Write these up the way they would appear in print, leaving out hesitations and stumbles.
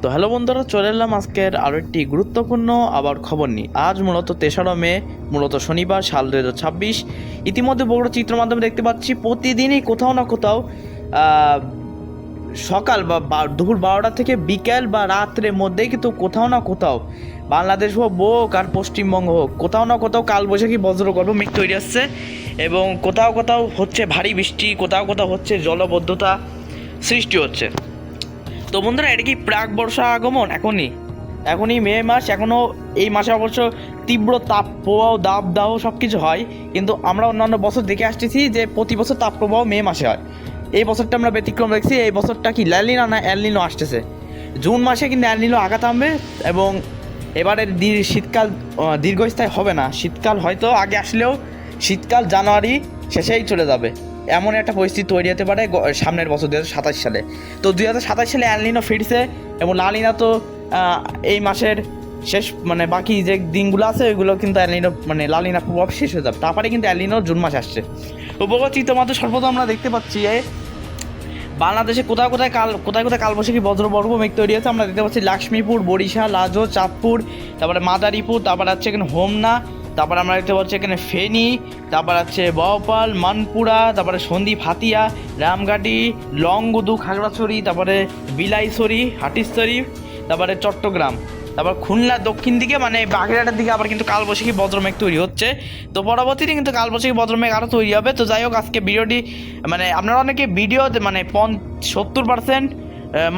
তো হ্যালো বন্ধুরা, চলে এলাম আজকের আরও একটি গুরুত্বপূর্ণ আবার খবর নিই। আজ মূলত 3রা মে, মূলত শনিবার, সাল 2026। ইতিমধ্যে বগুড়া চিত্র মাধ্যমে দেখতে পাচ্ছি প্রতিদিনই কোথাও না কোথাও সকাল বা দুপুর 12টা থেকে বিকেল বা রাত্রের মধ্যেই কিন্তু কোথাও না কোথাও বাংলাদেশ হোক আর পশ্চিমবঙ্গ হোক, কোথাও না কোথাও কালবৈশাখী বজ্রগর্ভ মেঘ তৈরি হচ্ছে এবং কোথাও কোথাও হচ্ছে ভারী বৃষ্টি, কোথাও কোথাও হচ্ছে জলবদ্ধতা সৃষ্টি হচ্ছে। তো বন্ধুরা, এটা কি প্রাক বর্ষা আগমন? এখনই মে মাস, এখনও এই মাসে অবশ্য তীব্র তাপ প্রবাহ, দাবদাহ সব কিছু হয়, কিন্তু আমরা অন্যান্য বছর দেখে আসতেছি যে প্রতি বছর তাপ প্রবাহ মে মাসে হয়। এই বছরটা আমরা ব্যতিক্রম দেখছি। এই বছরটা কি ল্যানিনা না এলনিনো আসতেছে। জুন মাসে কিন্তু এলনিনো আঘাত আনবে এবং এবারে শীতকাল দীর্ঘস্থায়ী হবে না। শীতকাল হয়তো আগে আসলেও শীতকাল জানুয়ারি শেষেই চলে যাবে, এমন একটা পরিস্থিতি তৈরি হতে পারে সামনের বছর 2027 সালে। তো 2027 সালে এলনিনো ফিরছে এবং লানিনা তো এই মাসের শেষ, মানে বাকি যে দিনগুলো আছে ওইগুলো কিন্তু এলনিনো মানে লালিনা প্রভাব শেষ হয়ে যাবে। তারপরে কিন্তু এলনিনো জুন মাসে আসছে। উপকূল চিত্রমাত্র সর্বদা আমরা দেখতে পাচ্ছি বাংলাদেশে কোথায় কোথায় কালবৈশাখী বজ্রবর্গ মেঘ তৈরি হয়েছে। আমরা দেখতে পাচ্ছি লক্ষ্মীপুর, বরিশাল, লাজো, চাঁদপুর, তারপরে মাদারীপুর, তারপরে হচ্ছে এখানে হোমনা, তারপরে আমরা দেখতে পাচ্ছি এখানে ফেনী, তারপর আছে বহপাল, মানপুরা, তারপরে সন্দ্বীপ, হাতিয়া, রামঘাটি, লংগুদু, খাগড়াছড়ি, তারপরে বিলাইছড়ি, হাটিশ্বরী, তারপরে চট্টগ্রাম, তারপর খুলনা দক্ষিণ দিকে মানে বাগেরহাটের দিকে আবার কিন্তু কালবৈশাখী বজ্রমেঘ তৈরি হচ্ছে। তো পরবর্তীতে কিন্তু কালবৈশাখী বজ্রমেঘ আরও তৈরি হবে। তো যাই হোক, আজকে ভিডিওটি মানে আপনারা অনেকে ভিডিও মানে 70%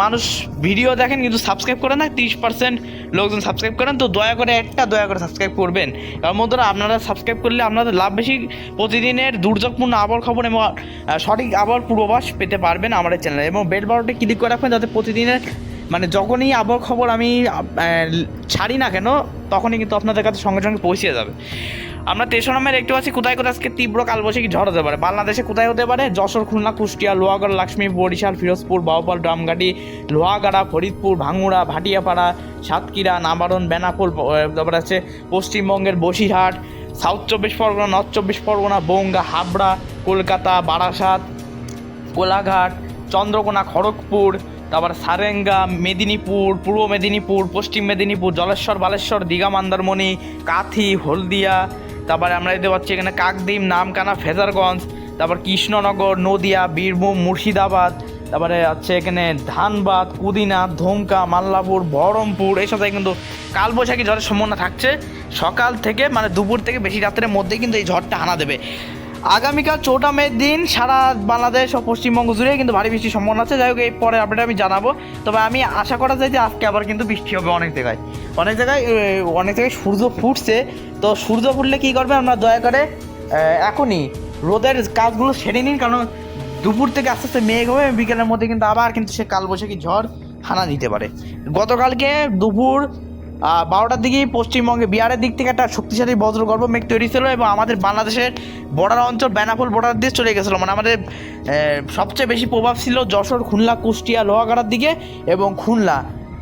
মানুষ ভিডিও দেখেন কিন্তু সাবস্ক্রাইব করে না, 30% লোকজন সাবস্ক্রাইব করেন। তো দয়া করে সাবস্ক্রাইব করবেন, কারণ বন্ধুরা আপনারা সাবস্ক্রাইব করলে আপনাদের লাভ বেশি। প্রতিদিনের দুর্যোগপূর্ণ আবহাওয়ার খবর এবং সঠিক আবহাওয়ার পূর্বাভাস পেতে পারবেন আমাদের চ্যানেলে, এবং বেল বাটনটি ক্লিক করে রাখবেন যাতে প্রতিদিনের মানে যখনই আবহাওয়ার খবর আমি ছাড়ি না কেন তখনই কিন্তু আপনাদের কাছে সঙ্গে সঙ্গে পৌঁছে যাবে। আমরা 3রা মে দেখতে পাচ্ছি কোথায় কোথায় আজকে তীব্র কালবৈশাখী ঝড় হতে পারে। বাংলাদেশে কোথায় হতে পারে? যশোর, খুলনা, কুষ্টিয়া, লোহাগড়া, লক্ষ্মীপুর, বরিশাল, ফিরোজপুর, বাউপাল, রামঘাটি, লোহাগাড়া, ফরিদপুর, ভাঙ্গুড়া, ভাটিয়াপাড়া, সাতক্ষীরা, নাবারণ, বেনাপোল, তারপরে আছে পশ্চিমবঙ্গের বসিরহাট, সাউথ 24 পরগনা, নর্থ 24 পরগনা, বনগাঁ, হাবড়া, কলকাতা, বারাসাত, কোলাঘাট, চন্দ্রকোনা, খড়গপুর, তারপর সারেঙ্গা, মেদিনীপুর, পূর্ব মেদিনীপুর, পশ্চিম মেদিনীপুর, জলেশ্বর, বালেশ্বর, দীঘা, মন্দারমণি, কাথি, হলদিয়া, তারপরে আমরা দেখতে পাচ্ছি এখানে কাকদ্বীপ, নামখানা, ফেজারগঞ্জ, তারপর কৃষ্ণনগর, নদিয়া, বীরভূম, মুর্শিদাবাদ, তারপরে আছে এখানে ধানবাদ, কুদিনা, ধমকা, মাল্লাপুর, বহরমপুর। এই সাথে কিন্তু কালবৈশাখী ঝড়ের সম্ভাবনা থাকছে সকাল থেকে, মানে দুপুর থেকে বেশি রাতের মধ্যেই কিন্তু এই ঝড়টা হানা দেবে। আগামীকাল 4টা মের দিন সারা বাংলাদেশ ও পশ্চিমবঙ্গ জুড়ে কিন্তু ভারী বৃষ্টির সম্ভাবনা আছে। যাই হোক, এই পরে আপডেট আমি জানাবো। তবে আমি আশা করা যায় যে আজকে আবার কিন্তু বৃষ্টি হবে অনেক জায়গায় সূর্য ফুটছে। তো সূর্য ফুটলে কী করবে, আমরা দয়া করে এখনই রোদের কাজগুলো সেরে নিন, কারণ দুপুর থেকে আস্তে আস্তে মেঘ হবে, বিকেলের মধ্যে কিন্তু আবার কিন্তু সে কালবৈশাখী ঝড় হানা দিতে পারে। গতকালকে দুপুর 12টার দিকেই পশ্চিমবঙ্গে বিহারের দিক থেকে একটা শক্তিশালী বজ্রগর্ভ মেঘ তৈরি ছিল এবং আমাদের বাংলাদেশের বর্ডার অঞ্চল বেনাপোল বর্ডার দিয়ে চলে গেছিলো। মানে আমাদের সবচেয়ে বেশি প্রভাব ছিল যশোর, খুলনা, কুষ্টিয়া, লোহাগাড়ার দিকে এবং খুলনা,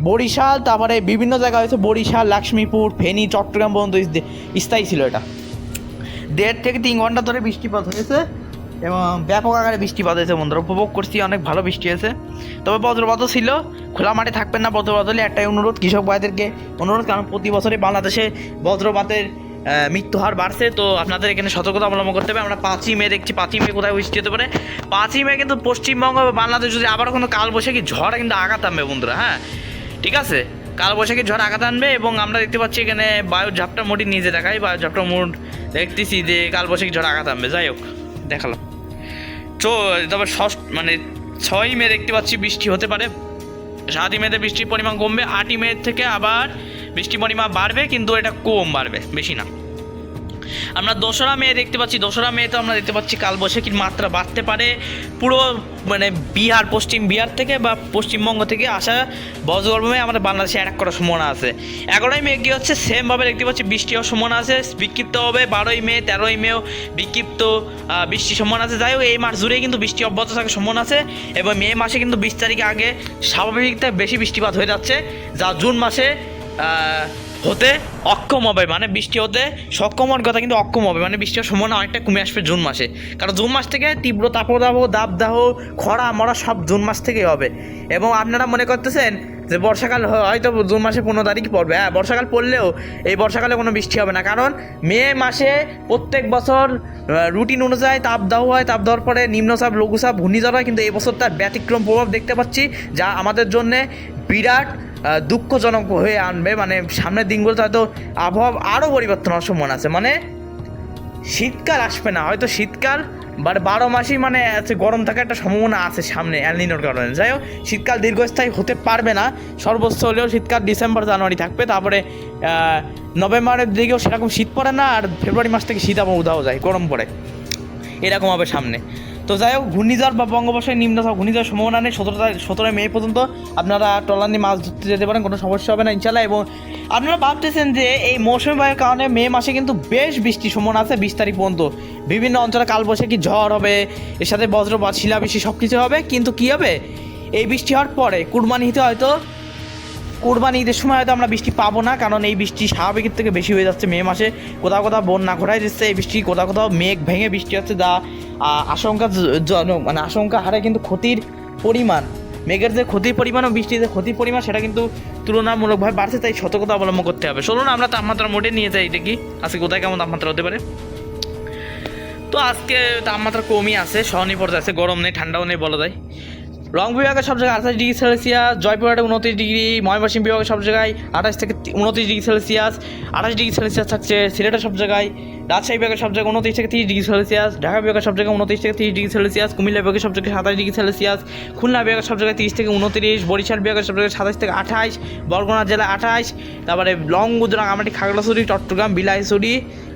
বরিশাল, তারপরে বিভিন্ন জায়গা হয়েছে বরিশাল, লক্ষ্মীপুর, ফেনী, চট্টগ্রাম পর্যন্ত স্থায়ী ছিল। এটা 1.5 থেকে 3 ঘন্টা ধরে বৃষ্টিপাত হয়েছে এবং ব্যাপক আকারে বৃষ্টিপাত হয়েছে। বন্ধুরা উপভোগ করছি, অনেক ভালো বৃষ্টি হয়েছে। তবে বজ্রপাতও ছিল। খোলা মাঠে থাকবেন না বজ্রপাত হলে। একটাই অনুরোধ, কৃষক ভাইদেরকে অনুরোধ, কারণ প্রতি বছরে বাংলাদেশে বজ্রপাতের মৃত্যু হার বাড়ছে। তো আপনাদের এখানে সতর্কতা অবলম্বন করতে হবে। আমরা 5ই মে দেখছি, 5ই মে কোথায় বৃষ্টি হতে পারে। 5ই মে কিন্তু পশ্চিমবঙ্গ বা বাংলাদেশ যদি আবার কোনো কালবৈশাখী ঝড় কিন্তু আঘাত আনবে বন্ধুরা। হ্যাঁ, ঠিক আছে, কালবৈশাখী ঝড় আঘাত আনবে এবং আমরা দেখতে পাচ্ছি এখানে বায়ুর ঝাপটা মোটি নিজে দেখাই, বায়ুর ঝাপটা মোট দেখতেছি যে কালবৈশাখী ঝড় আঘাত আনবে। যাই হোক, দেখালাম। তবে মানে 6ই মে দেখতে পাচ্ছি বৃষ্টি হতে পারে। 7ই মেতে বৃষ্টির পরিমাণ কমবে। 8ই মে থেকে আবার বৃষ্টির পরিমাণ বাড়বে, কিন্তু এটা কম বাড়বে, বেশি না। আমরা 2রা মে দেখতে পাচ্ছি। 2রা মেতে আমরা দেখতে পাচ্ছি কালবৈশাখীর মাত্রা বাড়তে পারে। পুরো মানে পশ্চিম বিহার থেকে বা পশ্চিমবঙ্গ থেকে আসা বজ্রগর্ভমে আমাদের বাংলাদেশে অ্যাটাক করার সম্ভাবনা আছে। 11ই মে কি হচ্ছে, সেমভাবে দেখতে পাচ্ছি বৃষ্টি হওয়ার সম্ভাবনা আছে, বিক্ষিপ্ত হবে। 12ই মে, 13ই মেও বিক্ষিপ্ত বৃষ্টির সম্ভাবনা আছে। যাই হোক, এই মাস জুড়েই কিন্তু বৃষ্টি অব্যাহত থাকার সম্ভাবনা আছে এবং মে মাসে কিন্তু 20 তারিখে আগে স্বাভাবিক থেকে বেশি বৃষ্টিপাত হয়ে যাচ্ছে, যা জুন মাসে হতে অক্ষম হবে, মানে বৃষ্টি হতে সক্ষম হওয়ার কথা কিন্তু অক্ষম হবে, মানে বৃষ্টির সম্ভাবনা অনেকটা কমে আসবে জুন মাসে। কারণ জুন মাস থেকে তীব্র তাপদাহ, দাবদাহ, খরা মরা সব জুন মাস থেকেই হবে। এবং আপনারা মনে করতেছেন যে বর্ষাকাল হয়তো জুন মাসে 15 তারিখ পড়বে, হ্যাঁ বর্ষাকাল পড়লেও এই বর্ষাকালে কোনো বৃষ্টি হবে না। কারণ মে মাসে প্রত্যেক বছর রুটিন অনুযায়ী তাপদাহ হয়, তাপদাহর পরে নিম্নচাপ, লঘুচাপ, ঘূর্ণিঝড় হয়, কিন্তু এই বছর তার ব্যতিক্রম প্রভাব দেখতে পাচ্ছি, যা আমাদের জন্যে বিরাট দুঃখজনক হয়ে আনবে। মানে সামনের দিনগুলোতে হয়তো আবহাওয়া আরও পরিবর্তন হওয়ার সম্ভাবনা আছে, মানে শীতকাল আসবে না, হয়তো শীতকাল 12 মাসই মানে আছে গরম থাকার একটা সম্ভাবনা আছে সামনে এল নিনোর কারণে। যাই হোক, শীতকাল দীর্ঘস্থায়ী হতে পারবে না, সর্বোচ্চ হলেও শীতকাল ডিসেম্বর জানুয়ারি থাকবে, তারপরে নভেম্বরের দিকেও সেরকম শীত পড়ে না, আর ফেব্রুয়ারি মাস থেকে শীত আবার উধাও যায়, গরম পড়ে, এরকম হবে সামনে। তো যাই হোক, ঘূর্ণিঝড় বা বঙ্গোপসাগরে নিম্নচাপ ঘূর্ণিঝড় সম্ভাবনা নেই। 17 মে পর্যন্ত আপনারা ট্রলার নিয়ে মাছ ধরতে যেতে পারেন, কোনো সমস্যা হবে না ইনশাল্লাহ। এবং আপনারা ভাবতেছেন যে এই মৌসুমি বায়ুর কারণে মে মাসে কিন্তু বেশ বৃষ্টির সম্ভাবনা আছে 20 তারিখ পর্যন্ত। বিভিন্ন অঞ্চলে কালবৈশাখী ঝড় হবে, এর সাথে বজ্রপাত, শিলাবৃষ্টি সব কিছু হবে। কিন্তু কী হবে, এই বৃষ্টি হওয়ার পরে কুরবানি ঈদের সময় হয়তো আমরা বৃষ্টি পাবো না, কারণ এই বৃষ্টি স্বাভাবিকের থেকে বেশি হয়ে যাচ্ছে মে মাসে। কোথাও কোথাও বন্যা ঘটাই দিচ্ছে এই বৃষ্টি, কোথাও কোথাও মেঘ ভেঙে বৃষ্টি হচ্ছে, যা আশঙ্কা হারে কিন্তু ক্ষতির পরিমাণ, মেঘের যে ক্ষতির পরিমাণ ও বৃষ্টির যে ক্ষতির পরিমাণ সেটা কিন্তু তুলনামূলকভাবে বাড়ছে, তাই সতর্কতা অবলম্বন করতে হবে। চলুন আমরা তাপমাত্রা মোটে নিয়ে যাই, দেখি আজকে কোথায় কেমন তাপমাত্রা হতে পারে। তো আজকে তাপমাত্রা কমই আছে, সহনীয় পর্যায়ে আছে, গরম নেই ঠান্ডাও নেই বলা যায়। রং বিভাগের সব জায়গায় 28 ডিগ্রি সেলসিয়াস, জয়পুরহাটে 29 ডিগ্রি, ময়মনসিংহ বিভাগের সব জায়গায় 28 থেকে 29 ডিগ্রি সেলসিয়াস, 28 ডিগ্রি সেলসিয়াস থাকছে সিলেটের সব জায়গায়, রাজশাহী বিভাগের সব জায়গায় 29 থেকে 30 ডিগ্রি সেলসিয়াস, ঢাকা বিভাগের সব জায়গায় 29 থেকে 30 ডিগ্রি সেলসিয়াস, কুমিল্লা বিভাগের সব জায়গায় 27 ডিগ্রি সেলসিয়াস, খুলনা বিভাগের সব জায়গায় 30 থেকে 29, বরিশাল বিভাগের সব জায়গায় 27 থেকে 28, বরগুনা জেলায় 28, তারপরে লংগদু, রাঙামাটি, খাগড়াছড়ি, চট্টগ্রাম, বিলাইছড়ি,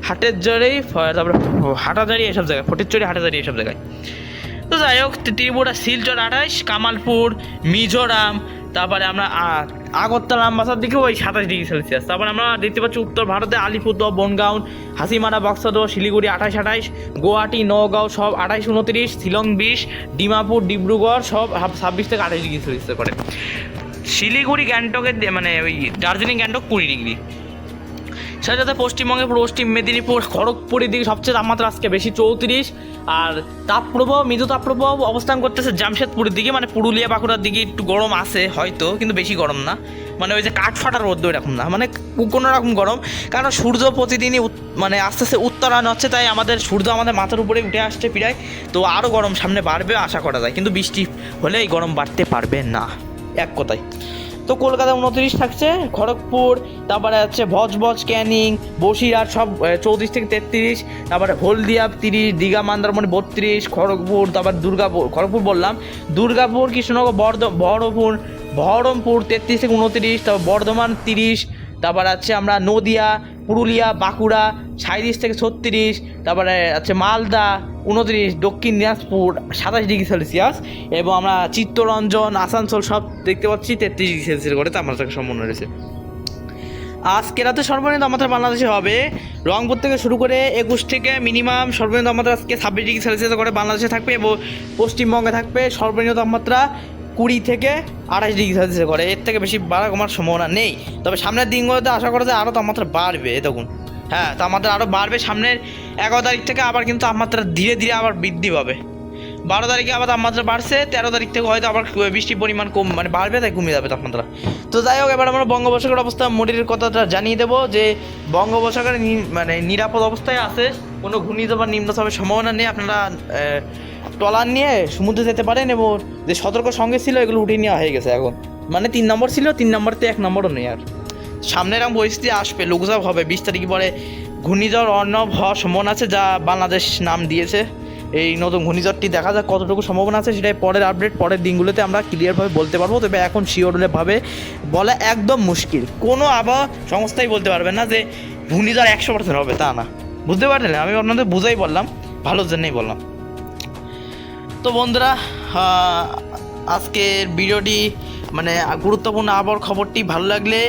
হাটেরঝাড়ি, তারপরে হাটাজারি এসব জায়গায়, ফটিকছড়ি, হাটাজারি এসব জায়গায়। তো যাই হোক, ত্রিপুরা শিলচর 28, কামালপুর, মিজোরাম, তারপরে আমরা আগরতলা, আমবাসার দিকে ওই 27 ডিগ্রি সেলসিয়াস। তারপরে আমরা দেখতে পাচ্ছি উত্তর ভারতে আলিপুরদুয়ার, বনগাঁও, হাসিমারা, বক্সাদর, শিলিগুড়ি 28, গুয়াহাটি, নওগাঁও সব 28, 29, শিলং 20, ডিমাপুর, ডিব্রুগড় সব 26 থেকে 28 ডিগ্রি সেলসিয়াস করে। শিলিগুড়ি, গ্যাংটকের মানে ওই দার্জিলিং, গ্যাংটক 20 ডিগ্রি। সেটা যাতে পশ্চিমবঙ্গের পশ্চিম মেদিনীপুর, খড়গপুরের দিকে সবচেয়ে তাপমাত্রা আজকে বেশি 34, আর তাপপ্রবাহ, মৃদু তাপপ্রবাহ অবস্থান করতেছে জামশেদপুরের দিকে, মানে পুরুলিয়া, বাঁকুড়ার দিকে একটু গরম আছে হয়তো, কিন্তু বেশি গরম না, মানে ওই যে কাঠ ফাটার রোদ্দ এরকম না, মানে কোনো রকম গরম। কারণ সূর্য প্রতিদিনই মানে আস্তে আস্তে উত্তরায়ণ হচ্ছে, তাই আমাদের সূর্য আমাদের মাথার উপরে উঠে আসছে প্রায়, তো আরও গরম সামনে বাড়বে আশা করা যায়, কিন্তু বৃষ্টি হলে এই গরম বাড়তে পারবে না, এক কথায়। তো কলকাতা 29 থাকছে, খড়গপুর, তারপরে হচ্ছে ভজভজ, ক্যানিং, বসিরহাট সব 34 থেকে 33, তারপরে হলদিয়া 30, দীঘা, মন্দারমণি 32, খড়গপুর, তারপর খড়গপুর বললাম, দুর্গাপুর, কৃষ্ণনগর, বহরমপুর 33 থেকে 29, তারপর বর্ধমান 30, তারপরে আছে আমরা নদিয়া, পুরুলিয়া, বাঁকুড়া 37 থেকে 36, তারপরে আছে মালদা 29, দক্ষিণ দিনাজপুর 27 ডিগ্রি সেলসিয়াস, এবং আমরা চিত্তরঞ্জন, আসানসোল সব দেখতে পাচ্ছি 33 ডিগ্রি সেলসিয়াস করে তাপমাত্রা সম্পন্ন রয়েছে। আজকে রাতে সর্বনিম্ন তাপমাত্রা বাংলাদেশে হবে রংপুর থেকে শুরু করে 21 থেকে মিনিমাম সর্বনিম্ন তাপমাত্রা আজকে 26 ডিগ্রি সেলসিয়াস করে বাংলাদেশে থাকবে, এবং পশ্চিমবঙ্গে থাকবে সর্বনিম্ন তাপমাত্রা 20 থেকে 28 ডিগ্রি সেলসিয়াস করে, এর থেকে বেশি বাড়া কমার সম্ভাবনা নেই। তবে সামনের দিনগুলোতে আশা করা যায় আরও তাপমাত্রা বাড়বে, দেখুন হ্যাঁ তাপমাত্রা আরও বাড়বে সামনের 11 তারিখ থেকে, আবার কিন্তু তাপমাত্রা ধীরে ধীরে আবার বৃদ্ধি পাবে। 12 তারিখে আবার তাপমাত্রা বাড়ছে, 13 তারিখ থেকে হয়তো আবার বৃষ্টির পরিমাণ মানে বাড়বে, তাই কমে যাবে তাপমাত্রা। তো যাই হোক, এবার আমরা বঙ্গোপসাগরের অবস্থা মোটামুটি কথাটা জানিয়ে দেবো যে বঙ্গোপসাগরে মানে নিরাপদ অবস্থায় আছে, কোনো ঘূর্ণিঝড় বা নিম্নচাপের সম্ভাবনা নেই। আপনারা ট্রলার নিয়ে সমুদ্রে যেতে পারেন, এবং যে সতর্ক সঙ্গে ছিল এগুলো উঠিয়ে নেওয়া হয়ে গেছে এখন, মানে 3 নম্বর ছিল, 3 নম্বরতে 1 নম্বরও নেই আর। সামনে এরকম পরিস্থিতি আসবে, লঘুচাপ হবে 20 তারিখ পরে, ঘূর্ণিঝড় অর্ণব হওয়ার সম্ভাবনা আছে, যা বাংলাদেশ নাম দিয়েছে। এই নতুন ঘূর্ণিঝড়টি দেখা যাক কতটুকু সম্ভাবনা আছে, সেটাই পরের আপডেট, পরের দিনগুলোতে আমরা ক্লিয়ারভাবে বলতে পারবো। তবে এখন শিওরভাবে বলা একদম মুশকিল, কোনো আবহাওয়া সংস্থাই বলতে পারবে না যে ঘূর্ণিঝড় 100% হবে, তা না, বুঝতে পারলেন? আমি আপনাদের বুঝাই বললাম, ভালোর জন্যই বললাম। তো বন্ধুরা, আজকের ভিডিওটি মানে গুরুত্বপূর্ণ আবহাওয়ার খবরটি ভালো লাগলে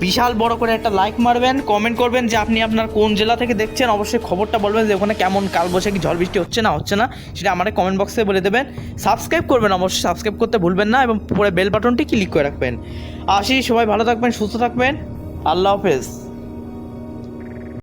বিশাল বড় করে একটা লাইক মারবেন, কমেন্ট করবেন যে আপনি আপনার কোন জেলা থেকে দেখছেন, অবশ্যই খবরটা বলবেন যে ওখানে কেমন কালবৈশাখী ঝড় বৃষ্টি হচ্ছে না সেটা আমাদের কমেন্ট বক্সে বলে দেবেন। সাবস্ক্রাইব করবেন, অবশ্যই সাবস্ক্রাইব করতে ভুলবেন না, এবং পরে বেল বাটনটি ক্লিক করে রাখবেন। আসি, সবাই ভালো থাকবেন, সুস্থ থাকবেন, আল্লাহ হাফেজ।